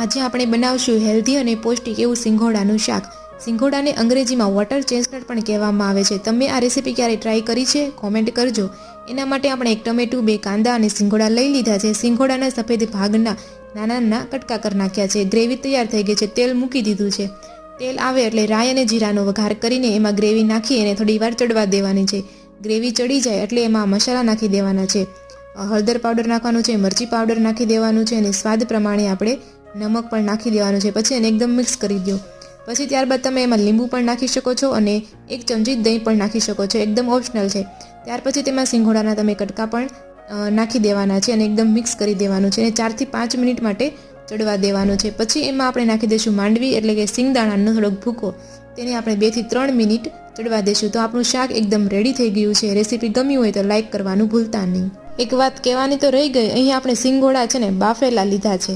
આજે આપણે બનાવશું હેલ્ધી અને પૌષ્ટિક એવું સિંગોડાનું શાક. સિંગોડાને અંગ્રેજીમાં વોટર ચેસ્ટનટ પણ કહેવામાં આવે છે. તમે આ રેસીપી ક્યારે ટ્રાય કરી છે? કોમેન્ટ કરજો. એના માટે આપણે 1 ટમેટું, 2 કાંદા અને સિંગોડા લઈ લીધા છે. સિંગોડાના સફેદ ભાગના નાના નાના કટકા કરી નાખ્યા છે. ગ્રેવી તૈયાર થઈ ગઈ છે. તેલ મૂકી દીધું છે. તેલ આવે એટલે રાઈ અને જીરાનો વઘાર કરીને એમાં ગ્રેવી નાખી અને થોડી વાર ચડવા દેવાની છે. ગ્રેવી ચડી જાય એટલે એમાં મસાલા નાખી દેવાના છે. હળદર પાવડર નાખવાનું છે, મરચી પાવડર નાખી દેવાનું છે અને સ્વાદ પ્રમાણે આપણે નમક પણ નાખી દેવાનું છે. પછી એને એકદમ મિક્સ કરી દો. પછી ત્યારબાદ તમે એમાં લીંબુ પણ નાખી શકો છો અને 1 ચમચી દહીં પણ નાખી શકો છો. એકદમ ઓપ્શનલ છે. ત્યાર પછી તેમાં સિંગોડાના તમે કટકા પણ નાખી દેવાના છે અને એકદમ મિક્સ કરી દેવાનું છે અને 4 થી 5 મિનિટ માટે ચડવા દેવાનું છે. પછી એમાં આપણે નાખી દઈશું માંડવી એટલે કે સિંગદાણાનો થોડોક ભૂકો. તેને આપણે 2 થી 3 મિનિટ ચડવા દઈશું. તો આપણું શાક એકદમ રેડી થઈ ગયું છે. રેસીપી ગમી હોય તો લાઈક કરવાનું ભૂલતા નહીં. એક વાત કહેવાની તો રહી ગઈ, અહીંયા આપણે સિંગોડા છે ને બાફેલા લીધા છે.